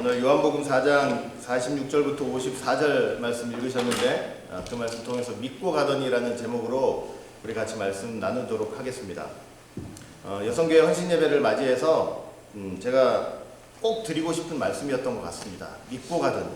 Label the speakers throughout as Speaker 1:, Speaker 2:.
Speaker 1: 오늘 요한복음 4장 46절부터 54절 말씀 읽으셨는데 그 말씀 통해서 믿고 가더니라는 제목으로 우리 같이 말씀 나누도록 하겠습니다. 여성교회 헌신예배를 맞이해서 제가 꼭 드리고 싶은 말씀이었던 것 같습니다. 믿고 가더니.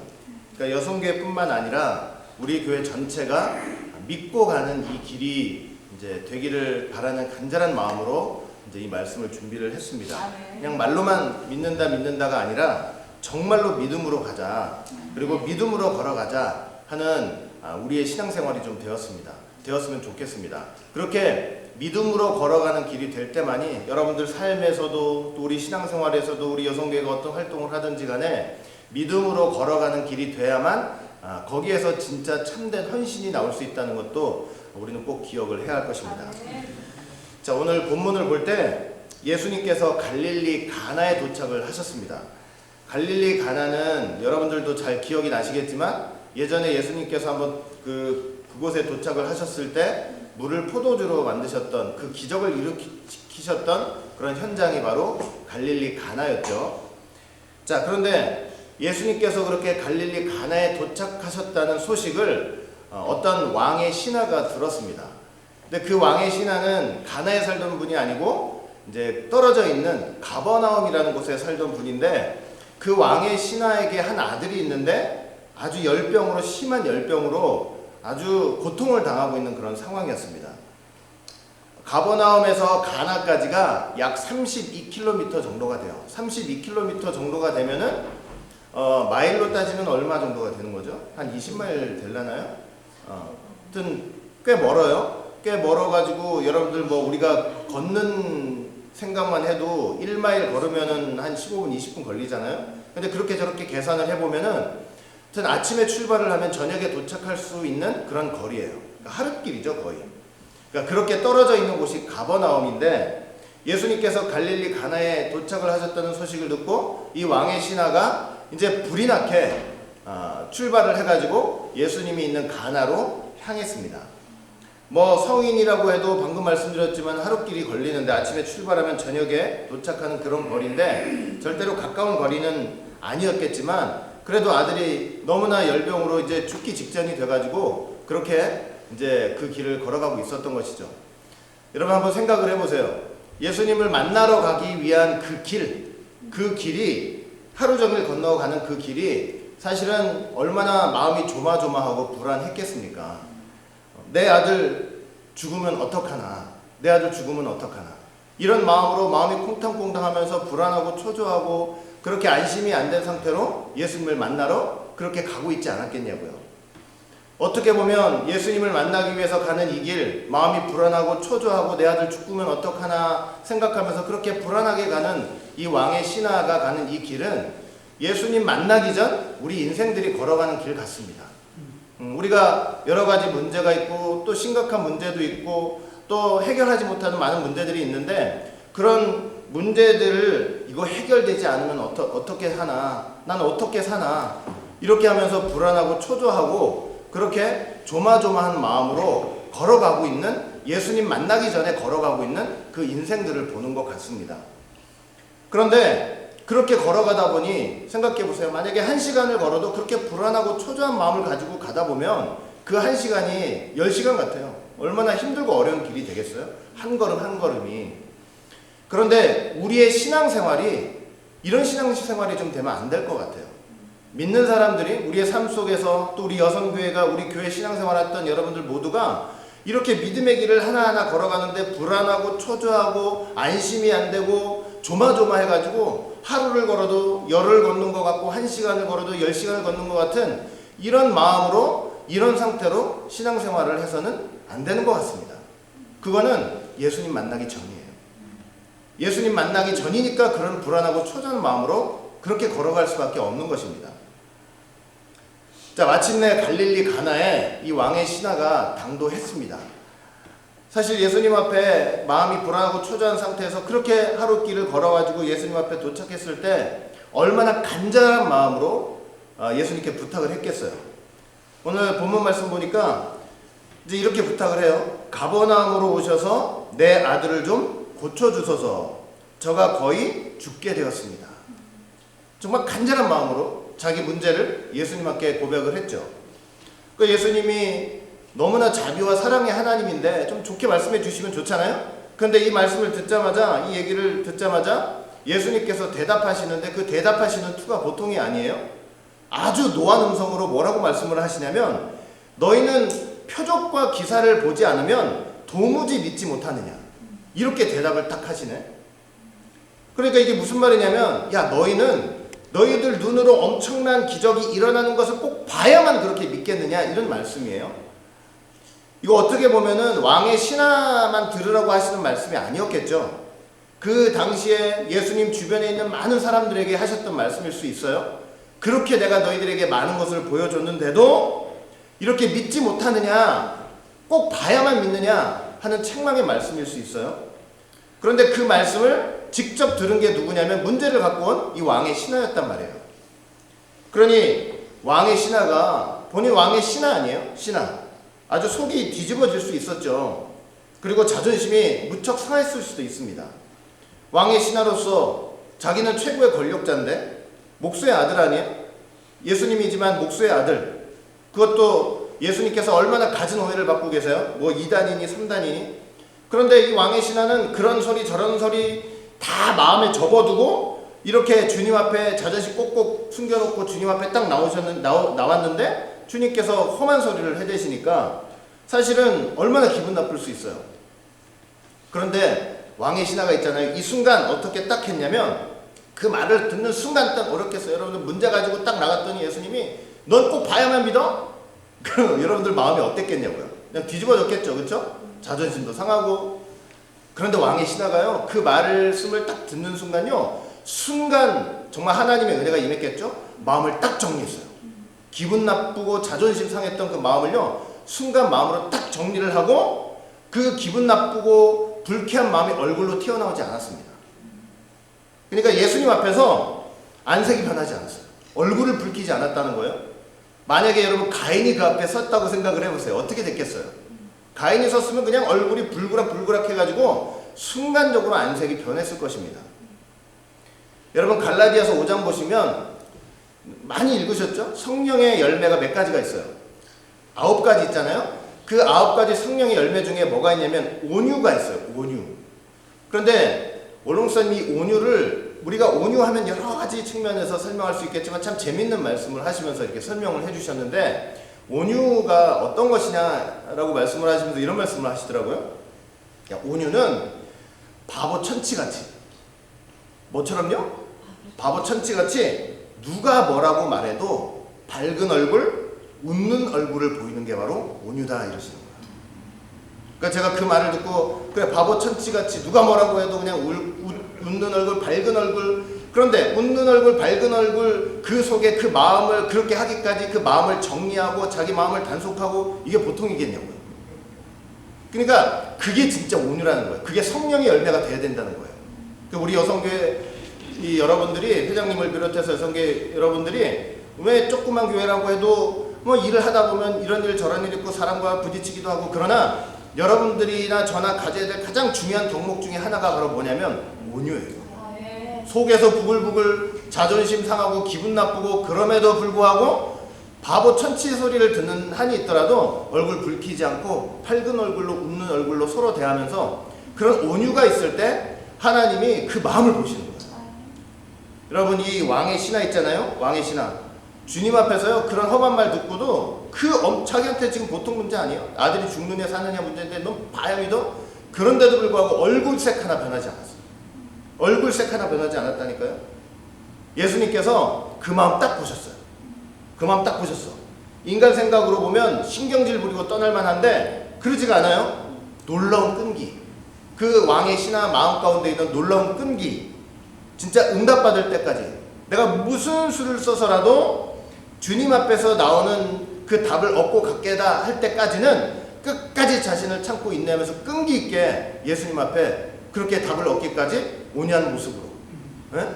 Speaker 1: 그러니까 여성교회뿐만 아니라 우리 교회 전체가 믿고 가는 이 길이 이제 되기를 바라는 간절한 마음으로 이제 이 말씀을 준비를 했습니다. 그냥 말로만 믿는다가 아니라 정말로 믿음으로 가자, 그리고 믿음으로 걸어가자 하는 우리의 신앙생활이 좀 되었으면 좋겠습니다. 그렇게 믿음으로 걸어가는 길이 될 때만이 여러분들 삶에서도 또 우리 신앙생활에서도 우리 여성교회가 어떤 활동을 하든지 간에 믿음으로 걸어가는 길이 돼야만 거기에서 진짜 참된 헌신이 나올 수 있다는 것도 우리는 꼭 기억을 해야 할 것입니다. 자, 오늘 본문을 볼 때 예수님께서 갈릴리 가나에 도착을 하셨습니다. 갈릴리 가나는 여러분들도 잘 기억이 나시겠지만 예전에 예수님께서 한번 그곳에 도착을 하셨을 때 물을 포도주로 만드셨던 그 기적을 일으키셨던 그런 현장이 바로 갈릴리 가나였죠. 자, 그런데 예수님께서 그렇게 갈릴리 가나에 도착하셨다는 소식을 어떤 왕의 신하가 들었습니다. 근데 그 왕의 신하는 가나에 살던 분이 아니고 이제 떨어져 있는 가버나움이라는 곳에 살던 분인데 그 왕의 신하에게 한 아들이 있는데 아주 열병으로 심한 열병으로 아주 고통을 당하고 있는 그런 상황이었습니다. 가버나움에서 가나까지가 약 32km 정도가 돼요. 32km 정도가 되면은 마일로 따지면 얼마 정도가 되는 거죠? 한 20마일 되려나요? 하여튼 꽤 멀어요. 꽤 멀어가지고 여러분들 뭐 우리가 걷는 생각만 해도 1마일 걸으면은 한 15분, 20분 걸리잖아요. 근데 그렇게 저렇게 계산을 해보면은 하여튼 아침에 출발을 하면 저녁에 도착할 수 있는 그런 거리예요. 그러니까 하룻길이죠, 거의. 그러니까 그렇게 떨어져 있는 곳이 가버나움인데 예수님께서 갈릴리 가나에 도착을 하셨다는 소식을 듣고 이 왕의 신하가 이제 불이 나게 출발을 해가지고 예수님이 있는 가나로 향했습니다. 뭐 성인이라고 해도 방금 말씀드렸지만 하루길이 걸리는데 아침에 출발하면 저녁에 도착하는 그런 거리인데 절대로 가까운 거리는 아니었겠지만 그래도 아들이 너무나 열병으로 이제 죽기 직전이 돼가지고 그렇게 이제 그 길을 걸어가고 있었던 것이죠. 여러분 한번 생각을 해보세요. 예수님을 만나러 가기 위한 그 길이 하루 종일 건너가는 그 길이 사실은 얼마나 마음이 조마조마하고 불안했겠습니까? 내 아들 죽으면 어떡하나, 내 아들 죽으면 어떡하나, 이런 마음으로 마음이 콩탕콩탕하면서 불안하고 초조하고 그렇게 안심이 안 된 상태로 예수님을 만나러 그렇게 가고 있지 않았겠냐고요. 어떻게 보면 예수님을 만나기 위해서 가는 이 길, 마음이 불안하고 초조하고 내 아들 죽으면 어떡하나 생각하면서 그렇게 불안하게 가는 이 왕의 신하가 가는 이 길은 예수님 만나기 전 우리 인생들이 걸어가는 길 같습니다. 우리가 여러 가지 문제가 있고 또 심각한 문제도 있고 또 해결하지 못하는 많은 문제들이 있는데 그런 문제들을 이거 해결되지 않으면 어떻게 하나, 난 어떻게 사나 이렇게 하면서 불안하고 초조하고 그렇게 조마조마한 마음으로 걸어가고 있는 예수님 만나기 전에 걸어가고 있는 그 인생들을 보는 것 같습니다. 그런데 그렇게 걸어가다 보니 생각해 보세요. 만약에 1시간을 걸어도 그렇게 불안하고 초조한 마음을 가지고 가다 보면 그 1시간이 10시간 같아요. 얼마나 힘들고 어려운 길이 되겠어요? 한 걸음 한 걸음이. 그런데 우리의 신앙생활이 이런 신앙생활이 좀 되면 안 될 것 같아요. 믿는 사람들이 우리의 삶 속에서 또 우리 여성교회가 우리 교회 신앙생활 했던 여러분들 모두가 이렇게 믿음의 길을 하나하나 걸어가는데 불안하고 초조하고 안심이 안 되고 조마조마해가지고 하루를 걸어도 열흘 걷는 것 같고 1시간을 걸어도 10시간을 걷는 것 같은 이런 마음으로 이런 상태로 신앙생활을 해서는 안 되는 것 같습니다. 그거는 예수님 만나기 전이에요. 예수님 만나기 전이니까 그런 불안하고 초조한 마음으로 그렇게 걸어갈 수밖에 없는 것입니다. 자, 마침내 갈릴리 가나에 이 왕의 신하가 당도했습니다. 사실 예수님 앞에 마음이 불안하고 초조한 상태에서 그렇게 하루길을 걸어가지고 예수님 앞에 도착했을 때 얼마나 간절한 마음으로 예수님께 부탁을 했겠어요. 오늘 본문 말씀 보니까 이제 이렇게 부탁을 해요. 가버나움으로 오셔서 내 아들을 좀 고쳐주소서. 저가 거의 죽게 되었습니다. 정말 간절한 마음으로 자기 문제를 예수님께 고백을 했죠. 그 예수님이 너무나 자비와 사랑의 하나님인데 좀 좋게 말씀해 주시면 좋잖아요. 그런데 이 말씀을 듣자마자, 이 얘기를 듣자마자 예수님께서 대답하시는데 그 대답하시는 투가 보통이 아니에요. 아주 노한 음성으로 뭐라고 말씀을 하시냐면, 너희는 표적과 기사를 보지 않으면 도무지 믿지 못하느냐, 이렇게 대답을 딱 하시네. 그러니까 이게 무슨 말이냐면, 야, 너희들 눈으로 엄청난 기적이 일어나는 것을 꼭 봐야만 그렇게 믿겠느냐, 이런 말씀이에요. 이거 어떻게 보면은 왕의 신하만 들으라고 하시는 말씀이 아니었겠죠. 그 당시에 예수님 주변에 있는 많은 사람들에게 하셨던 말씀일 수 있어요. 그렇게 내가 너희들에게 많은 것을 보여줬는데도 이렇게 믿지 못하느냐, 꼭 봐야만 믿느냐 하는 책망의 말씀일 수 있어요. 그런데 그 말씀을 직접 들은 게 누구냐면 문제를 갖고 온 이 왕의 신하였단 말이에요. 그러니 왕의 신하가, 본인 왕의 신하 아니에요? 신하. 아주 속이 뒤집어질 수 있었죠. 그리고 자존심이 무척 상했을 수도 있습니다. 왕의 신하로서 자기는 최고의 권력자인데, 목수의 아들 아니에요? 예수님이지만 목수의 아들. 그것도 예수님께서 얼마나 갖은 오해를 받고 계세요? 뭐 2단이니 3단이니. 그런데 이 왕의 신하는 그런 소리 저런 소리 다 마음에 접어두고 이렇게 주님 앞에 자존심 꼭꼭 숨겨놓고 주님 앞에 딱 나왔는데 주님께서 험한 소리를 해대시니까 사실은 얼마나 기분 나쁠 수 있어요. 그런데 왕의 신하가 있잖아요. 이 순간 어떻게 딱 했냐면, 그 말을 듣는 순간 딱 어렵겠어요. 여러분들 문제 가지고 딱 나갔더니 예수님이 넌 꼭 봐야만 믿어? 그럼 여러분들 마음이 어땠겠냐고요. 그냥 뒤집어졌겠죠. 그렇죠? 자존심도 상하고. 그런데 왕의 신하가요, 그 말씀을 딱 듣는 순간요, 순간 정말 하나님의 은혜가 임했겠죠. 마음을 딱 정리했어요. 기분 나쁘고 자존심 상했던 그 마음을요, 순간 마음으로 딱 정리를 하고 그 기분 나쁘고 불쾌한 마음이 얼굴로 튀어나오지 않았습니다. 그러니까 예수님 앞에서 안색이 변하지 않았어요. 얼굴을 붉히지 않았다는 거예요. 만약에 여러분 가인이 그 앞에 섰다고 생각을 해보세요. 어떻게 됐겠어요? 가인이 섰으면 그냥 얼굴이 불그락 해가지고 순간적으로 안색이 변했을 것입니다. 여러분 갈라디아서 5장 보시면 많이 읽으셨죠? 성령의 열매가 몇 가지가 있어요. 9가지 있잖아요. 그 9가지 성령의 열매 중에 뭐가 있냐면 온유가 있어요. 온유. 그런데 원롱사님이 이 온유를, 우리가 온유하면 여러 가지 측면에서 설명할 수 있겠지만 참 재밌는 말씀을 하시면서 이렇게 설명을 해주셨는데, 온유가 어떤 것이냐라고 말씀을 하시면서 이런 말씀을 하시더라고요. 야, 온유는 바보 천치같이, 뭐처럼요? 바보 천치같이 누가 뭐라고 말해도 밝은 얼굴, 웃는 얼굴을 보이는 게 바로 온유다, 이러시는 거예요. 그러니까 제가 그 말을 듣고, 그래, 바보 천치같이 누가 뭐라고 해도 그냥 웃는 얼굴, 밝은 얼굴. 그런데 웃는 얼굴, 밝은 얼굴, 그 속에 그 마음을 그렇게 하기까지 그 마음을 정리하고 자기 마음을 단속하고, 이게 보통이겠냐고요. 그러니까 그게 진짜 온유라는 거예요. 그게 성령의 열매가 돼야 된다는 거예요. 우리 여성교회 이 여러분들이, 회장님을 비롯해서 여성교회 여러분들이 왜 조그만 교회라고 해도 뭐 일을 하다 보면 이런 일 저런 일 있고 사람과 부딪히기도 하고, 그러나 여러분들이나 저나 가져야 될 가장 중요한 덕목 중에 하나가 바로 뭐냐면 온유예요. 속에서 부글부글 자존심 상하고 기분 나쁘고, 그럼에도 불구하고 바보 천치 소리를 듣는 한이 있더라도 얼굴 붉히지 않고 밝은 얼굴로 웃는 얼굴로 서로 대하면서 그런 온유가 있을 때 하나님이 그 마음을 보시는 거예요. 여러분 이 왕의 신하 있잖아요. 왕의 신하. 주님 앞에서요, 그런 험한 말 듣고도 자기한테 지금 보통 문제 아니에요. 아들이 죽느냐 사느냐 문제인데 너 봐야 믿어? 그런데도 불구하고 얼굴색 하나 변하지 않았어요. 얼굴색 하나 변하지 않았다니까요. 예수님께서 그 마음 딱 보셨어요. 그 마음 딱 보셨어. 인간 생각으로 보면 신경질 부리고 떠날 만한데 그러지가 않아요. 놀라운 끈기. 그 왕의 신하 마음 가운데 있는 놀라운 끈기. 진짜 응답받을 때까지 내가 무슨 수를 써서라도 주님 앞에서 나오는 그 답을 얻고 갖게다 할 때까지는 끝까지 자신을 참고 인내하면서 끈기 있게 예수님 앞에 그렇게 답을 얻기까지 온유한 모습으로. 네?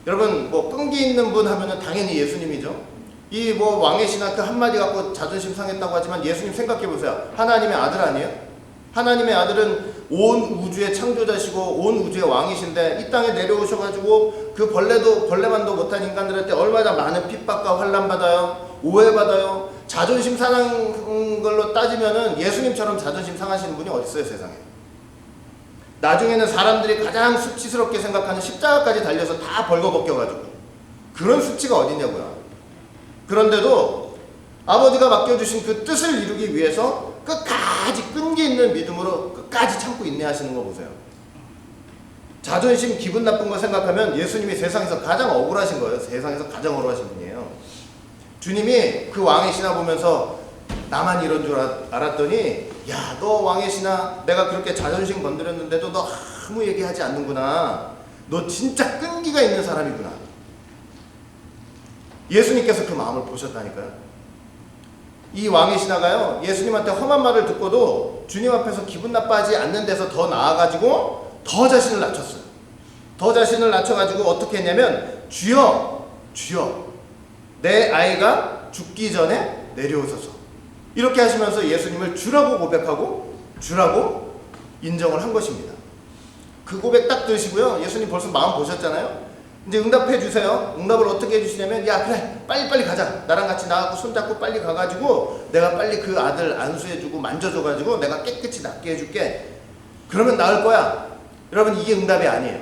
Speaker 1: 여러분 뭐 끈기 있는 분 하면은 당연히 예수님이죠. 이 뭐 왕의 신하 그 한마디 갖고 자존심 상했다고 하지만 예수님 생각해 보세요. 하나님의 아들 아니에요? 하나님의 아들은 온 우주의 창조자시고 온 우주의 왕이신데 이 땅에 내려오셔가지고 그 벌레만도 못한 인간들한테 얼마나 많은 핍박과 환난 받아요. 오해받아요. 자존심 상한 걸로 따지면은 예수님처럼 자존심 상하시는 분이 어디 있어요, 세상에. 나중에는 사람들이 가장 수치스럽게 생각하는 십자가까지 달려서 다 벌거벗겨가지고 그런 수치가 어디냐고요. 그런데도 아버지가 맡겨주신 그 뜻을 이루기 위해서 끝까지 끈기 있는 믿음으로 끝까지 참고 인내하시는 거 보세요. 자존심 기분 나쁜 거 생각하면 예수님이 세상에서 가장 억울하신 거예요. 세상에서 가장 억울하신 분이에요. 주님이 그 왕의 신하 보면서 나만 이런 줄 알았더니 야, 너 왕의 신하 내가 그렇게 자존심 건드렸는데도 너 아무 얘기하지 않는구나. 너 진짜 끈기가 있는 사람이구나. 예수님께서 그 마음을 보셨다니까요. 이 왕의 신하가요, 예수님한테 험한 말을 듣고도 주님 앞에서 기분 나빠하지 않는 데서 더 나아가지고 더 자신을 낮췄어요. 더 자신을 낮춰가지고 어떻게 했냐면 주여, 주여, 내 아이가 죽기 전에 내려오소서. 이렇게 하시면서 예수님을 주라고 고백하고 주라고 인정을 한 것입니다. 그 고백 딱 들으시고요, 예수님 벌써 마음 보셨잖아요. 이제 응답해 주세요. 응답을 어떻게 해주시냐면 야, 그래, 빨리 가자. 나랑 같이 나하고 손잡고 빨리 가가지고 내가 빨리 그 아들 안수해주고 만져줘가지고 내가 깨끗이 낫게 해줄게. 그러면 나을 거야. 여러분, 이게 응답이 아니에요.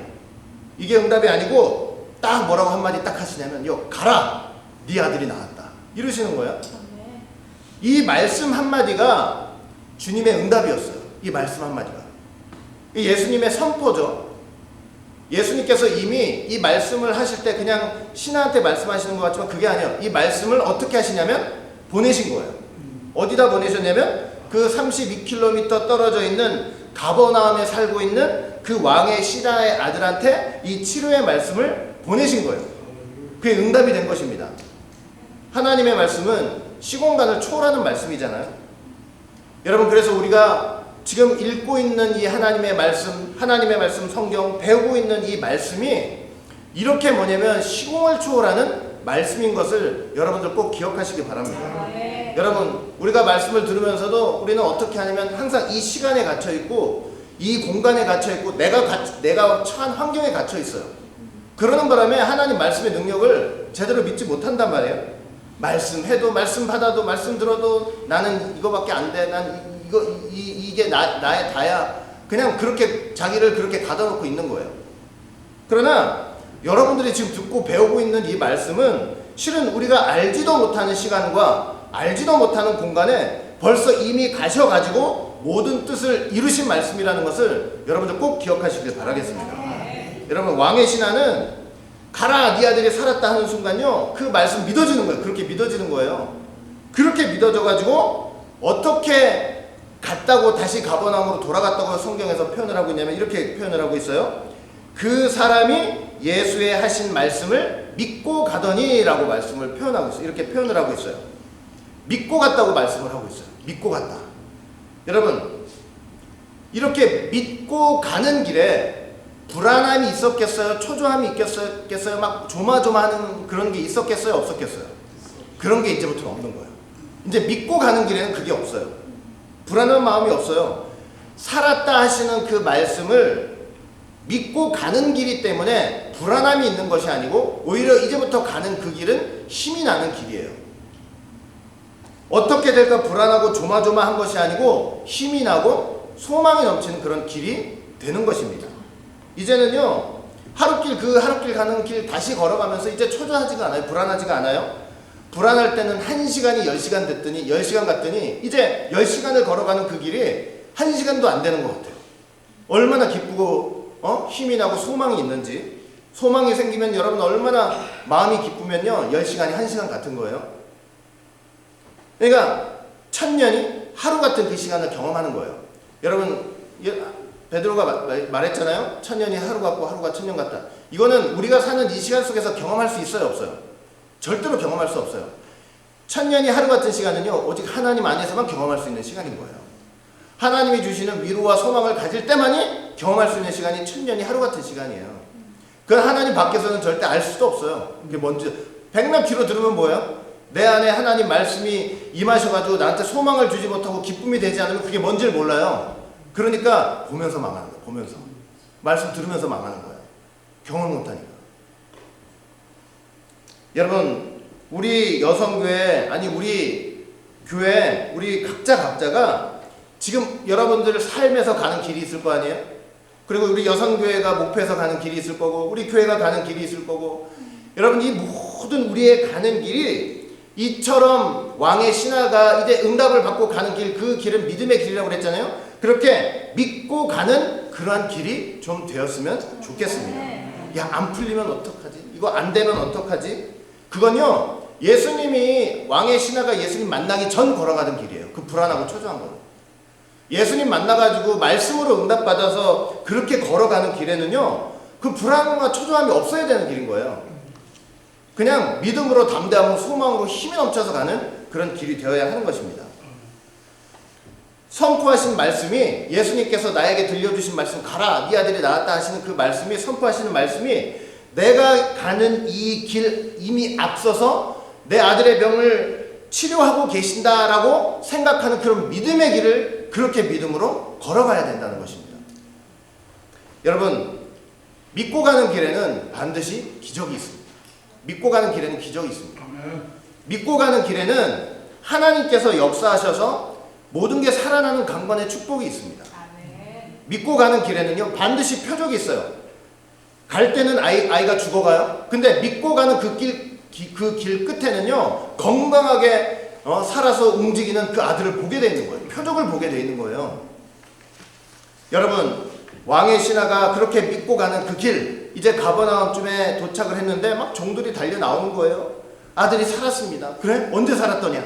Speaker 1: 이게 응답이 아니고 딱 뭐라고 한마디 딱 하시냐면 요, 가라, 네 아들이 나았다, 이러시는 거예요. 이 말씀 한마디가 주님의 응답이었어요. 이 말씀 한마디가 예수님의 선포죠. 예수님께서 이미 이 말씀을 하실 때 그냥 신하한테 말씀하시는 것 같지만 그게 아니에요. 이 말씀을 어떻게 하시냐면 보내신 거예요. 어디다 보내셨냐면 그 32km 떨어져 있는 가버나움에 살고 있는 그 왕의 신하의 아들한테 이 치료의 말씀을 보내신 거예요. 그게 응답이 된 것입니다. 하나님의 말씀은 시공간을 초월하는 말씀이잖아요. 여러분, 그래서 우리가 지금 읽고 있는 이 하나님의 말씀 성경 배우고 있는 이 말씀이 이렇게 뭐냐면 시공을 초월하는 말씀인 것을 여러분들 꼭 기억하시기 바랍니다. 여러분, 우리가 말씀을 들으면서도 우리는 어떻게 하냐면 항상 이 시간에 gat혀 있고 이 공간에 gat혀 있고 내가 처한 환경에 갇혀 있어요. 그러는 바람에 하나님 말씀의 능력을 제대로 믿지 못한단 말이에요. 말씀해도 말씀 받아도 말씀 들어도 나는 이거밖에 안 돼. 난 이게 나의 다야. 그냥 그렇게 자기를 그렇게 가둬놓고 있는 거예요. 그러나 여러분들이 지금 듣고 배우고 있는 이 말씀은 실은 우리가 알지도 못하는 시간과 알지도 못하는 공간에 벌써 이미 가셔가지고 모든 뜻을 이루신 말씀이라는 것을 여러분들 꼭 기억하시길 바라겠습니다. 여러분, 왕의 신하는 가라, 네 아들이 살았다 하는 순간요, 그 말씀 믿어지는 거예요. 그렇게 믿어지는 거예요. 그렇게 믿어져가지고 어떻게 갔다고 다시 가버나움으로 돌아갔다고 성경에서 표현을 하고 있냐면 이렇게 표현을 하고 있어요. 그 사람이 예수의 하신 말씀을 믿고 가더니 라고 말씀을 표현하고 있어요. 이렇게 표현을 하고 있어요. 믿고 갔다고 말씀을 하고 있어요. 믿고 갔다. 여러분, 이렇게 믿고 가는 길에 불안함이 있었겠어요? 초조함이 있겠어요? 막 조마조마하는 그런 게 있었겠어요? 없었겠어요? 그런 게 이제부터는 없는 거예요. 이제 믿고 가는 길에는 그게 없어요. 불안한 마음이 없어요. 살았다 하시는 그 말씀을 믿고 가는 길이기 때문에 불안함이 있는 것이 아니고 오히려 이제부터 가는 그 길은 힘이 나는 길이에요. 어떻게 될까 불안하고 조마조마한 것이 아니고 힘이 나고 소망이 넘치는 그런 길이 되는 것입니다. 이제는요, 하루길 가는 길 다시 걸어가면서 이제 초조하지가 않아요. 불안하지가 않아요. 불안할 때는 1시간이 10시간 됐더니 10시간 갔더니 이제 10시간을 걸어가는 그 길이 1시간도 안 되는 것 같아요. 얼마나 기쁘고 힘이 나고 소망이 있는지. 소망이 생기면 여러분 얼마나 마음이 기쁘면요, 10시간이 1시간 같은 거예요. 그러니까 1000년이 하루 같은 그 시간을 경험하는 거예요. 여러분, 베드로가 말했잖아요. 1000년이 하루 같고 하루가 1000년 같다. 이거는 우리가 사는 이 시간 속에서 경험할 수 있어요, 없어요? 절대로 경험할 수 없어요. 1000년이 하루 같은 시간은요, 오직 하나님 안에서만 경험할 수 있는 시간인 거예요. 하나님이 주시는 위로와 소망을 가질 때만이 경험할 수 있는 시간이 1000년이 하루 같은 시간이에요. 그건 하나님 밖에서는 절대 알 수도 없어요. 그게 뭔지. 백날 귀로 들으면 뭐예요? 내 안에 하나님 말씀이 임하셔가지고 나한테 소망을 주지 못하고 기쁨이 되지 않으면 그게 뭔지를 몰라요. 그러니까 보면서 망하는 거야. 보면서. 말씀 들으면서 망하는 거야. 경험 못하니까. 여러분, 우리 여성교회, 아니 우리 교회, 우리 각자가 지금 여러분들 삶에서 가는 길이 있을 거 아니에요? 그리고 우리 여성교회가 목표에서 가는 길이 있을 거고, 우리 교회가 가는 길이 있을 거고, 여러분, 이 모든 우리의 가는 길이 이처럼 왕의 신하가 이제 응답을 받고 가는 길, 그 길은 믿음의 길이라고 그랬잖아요. 그렇게 믿고 가는 그러한 길이 좀 되었으면 좋겠습니다. 야, 안 풀리면 어떡하지? 이거 안 되면 어떡하지? 그건요, 예수님이, 왕의 신하가 예수님 만나기 전 걸어가던 길이에요. 그 불안하고 초조한 거는. 예수님 만나가지고 말씀으로 응답받아서 그렇게 걸어가는 길에는요, 그 불안과 초조함이 없어야 되는 길인 거예요. 그냥 믿음으로, 담대함으로, 소망으로 힘이 넘쳐서 가는 그런 길이 되어야 하는 것입니다. 선포하신 말씀이, 예수님께서 나에게 들려주신 말씀, 가라 네 아들이 나았다 하시는 그 말씀이, 선포하시는 말씀이 내가 가는 이 길 이미 앞서서 내 아들의 병을 치료하고 계신다라고 생각하는 그런 믿음의 길을 그렇게 믿음으로 걸어가야 된다는 것입니다. 여러분, 믿고 가는 길에는 반드시 기적이 있습니다. 믿고 가는 길에는 기적이 있습니다. 믿고 가는 길에는 하나님께서 역사하셔서 모든 게 살아나는 강건의 축복이 있습니다. 믿고 가는 길에는요, 반드시 표적이 있어요. 갈 때는 아이가 죽어가요. 근데 믿고 가는 그 길 끝에는요, 건강하게 살아서 움직이는 그 아들을 보게 되어 있는 거예요. 표적을 보게 되어 있는 거예요. 여러분, 왕의 신하가 그렇게 믿고 가는 그 길, 이제 가버나움쯤에 도착을 했는데 막 종들이 달려 나오는 거예요. 아들이 살았습니다. 그래? 언제 살았더냐?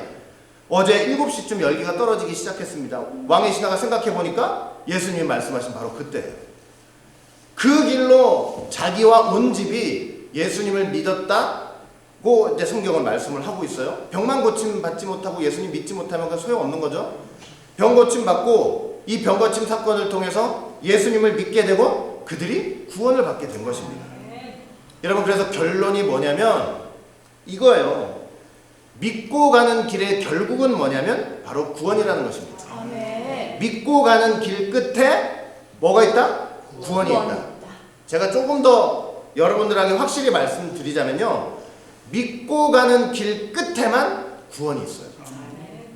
Speaker 1: 어제 7시쯤 열기가 떨어지기 시작했습니다. 왕의 신하가 생각해 보니까 예수님이 말씀하신 바로 그때예요. 그 길로 자기와 온 집이 예수님을 믿었다고 이제 성경은 말씀을 하고 있어요. 병만 고침 받지 못하고 예수님 믿지 못하면 그 소용없는 거죠. 병 고침 받고 이 병 고침 사건을 통해서 예수님을 믿게 되고 그들이 구원을 받게 된 것입니다. 여러분, 그래서 결론이 뭐냐면 이거예요. 믿고 가는 길의 결국은 뭐냐면 바로 구원이라는 것입니다. 믿고 가는 길 끝에 뭐가 있다? 구원이 있다. 제가 조금 더 여러분들에게 확실히 말씀드리자면요, 믿고 가는 길 끝에만 구원이 있어요.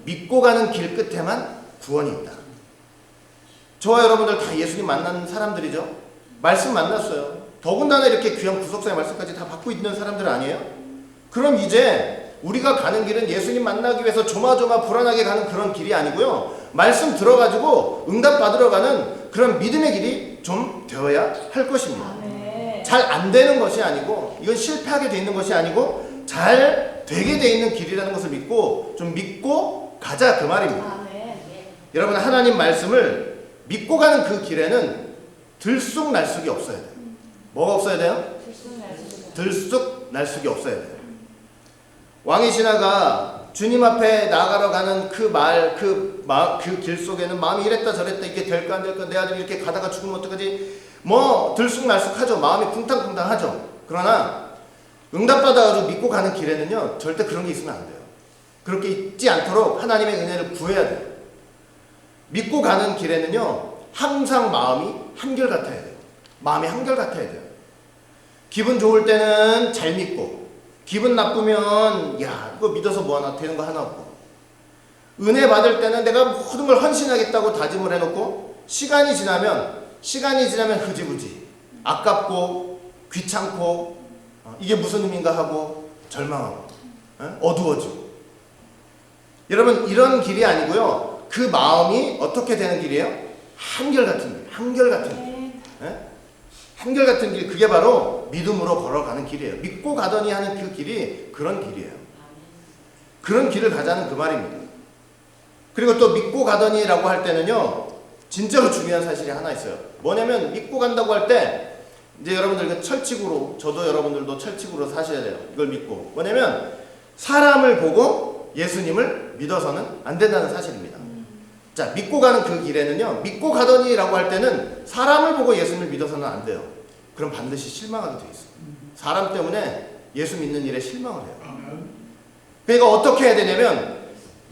Speaker 1: 믿고 가는 길 끝에만 구원이 있다. 저와 여러분들 다 예수님 만난 사람들이죠. 말씀 만났어요. 더군다나 이렇게 귀한 구속사의 말씀까지 다 받고 있는 사람들 아니에요? 그럼 이제 우리가 가는 길은 예수님 만나기 위해서 조마조마 불안하게 가는 그런 길이 아니고요, 말씀 들어가지고 응답 받으러 가는 그런 믿음의 길이 좀 되어야 할 것입니다. 잘 안 되는 것이 아니고, 이건 실패하게 돼 있는 것이 아니고 잘 되게 돼 있는 길이라는 것을 믿고 좀 믿고 가자, 그 말입니다. 여러분, 하나님 말씀을 믿고 가는 그 길에는 들쑥날쑥이 없어야 돼요. 뭐가 없어야 돼요? 들쑥날쑥이 없어야 돼요. 왕의 신하가 주님 앞에 나가러 가는 그 길 속에는 마음이 이랬다 저랬다, 이게 될까 안 될까, 내 아들이 이렇게 가다가 죽으면 어떡하지, 뭐 들쑥날쑥하죠. 마음이 쿵탕쿵탕하죠. 그러나 응답받아가지고 믿고 가는 길에는요, 절대 그런 게 있으면 안 돼요. 그렇게 있지 않도록 하나님의 은혜를 구해야 돼요. 믿고 가는 길에는요, 항상 마음이 한결같아야 돼요. 마음이 한결같아야 돼요. 기분 좋을 때는 잘 믿고, 기분 나쁘면 야, 이거 믿어서 뭐하나, 되는 거 하나 없고, 은혜 받을 때는 내가 모든 걸 헌신하겠다고 다짐을 해놓고 시간이 지나면 흐지부지, 아깝고 귀찮고 이게 무슨 의미인가 하고 절망하고 어두워지고. 여러분, 이런 길이 아니고요, 그 마음이 어떻게 되는 길이에요? 한결같은 길, 한결같은 길. 한결같은 길, 그게 바로 믿음으로 걸어가는 길이에요. 믿고 가더니 하는 그 길이 그런 길이에요. 그런 길을 가자는 그 말입니다. 그리고 또 믿고 가더니라고 할 때는요, 진짜로 중요한 사실이 하나 있어요. 뭐냐면 믿고 간다고 할 때 이제 여러분들 철칙으로, 저도 여러분들도 철칙으로 사셔야 돼요. 이걸 믿고. 뭐냐면 사람을 보고 예수님을 믿어서는 안 된다는 사실입니다. 자, 믿고 가는 그 길에는요, 믿고 가더니라고 할 때는 사람을 보고 예수님을 믿어서는 안 돼요. 그럼 반드시 실망하게 돼 있어요. 사람 때문에 예수 믿는 일에 실망을 해요. 그러니까 어떻게 해야 되냐면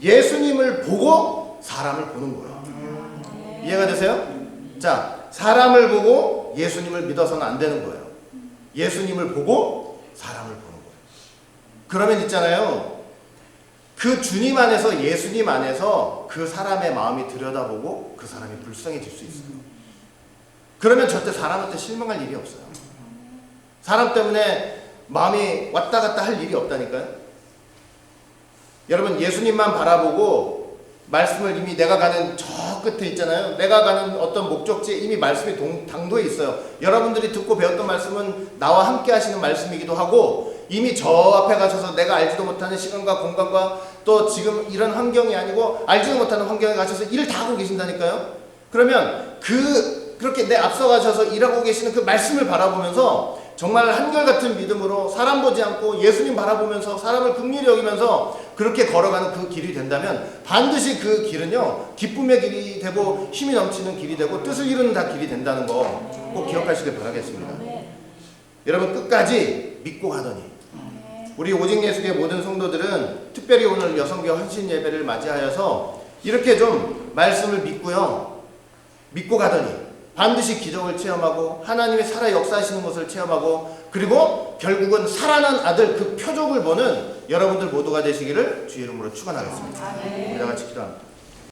Speaker 1: 예수님을 보고 사람을 보는 거예요. 이해가 되세요? 자, 사람을 보고 예수님을 믿어서는 안 되는 거예요. 예수님을 보고 사람을 보는 거예요. 그러면 있잖아요. 그 주님 안에서, 예수님 안에서 그 사람의 마음이 들여다보고 그 사람이 불쌍해질 수 있어요. 그러면 절대 사람한테 실망할 일이 없어요. 사람 때문에 마음이 왔다 갔다 할 일이 없다니까요. 여러분, 예수님만 바라보고 말씀을 이미 내가 가는 저 끝에 있잖아요. 내가 가는 어떤 목적지에 이미 말씀이 당도해 있어요. 여러분들이 듣고 배웠던 말씀은 나와 함께 하시는 말씀이기도 하고, 이미 저 앞에 가셔서 내가 알지도 못하는 시간과 공간과 또 지금 이런 환경이 아니고 알지도 못하는 환경에 가셔서 일을 다 하고 계신다니까요. 그러면 그렇게 내 앞서 가셔서 일하고 계시는 그 말씀을 바라보면서 정말 한결같은 믿음으로 사람 보지 않고 예수님 바라보면서 사람을 긍휼히 여기면서 그렇게 걸어가는 그 길이 된다면 반드시 그 길은요, 기쁨의 길이 되고 힘이 넘치는 길이 되고 뜻을 이루는 다 길이 된다는 거 꼭 기억하시길 바라겠습니다. 여러분, 끝까지 믿고 가더니, 우리 오직 예수의 모든 성도들은 특별히 오늘 여성교 헌신 예배를 맞이하여서 이렇게 좀 말씀을 믿고요, 믿고 가더니 반드시 기적을 체험하고 하나님의 살아 역사하시는 것을 체험하고, 그리고 결국은 살아난 아들 그 표적을 보는 여러분들 모두가 되시기를 주의 이름으로 축원하겠습니다. 우리 다 같이 기도합니다.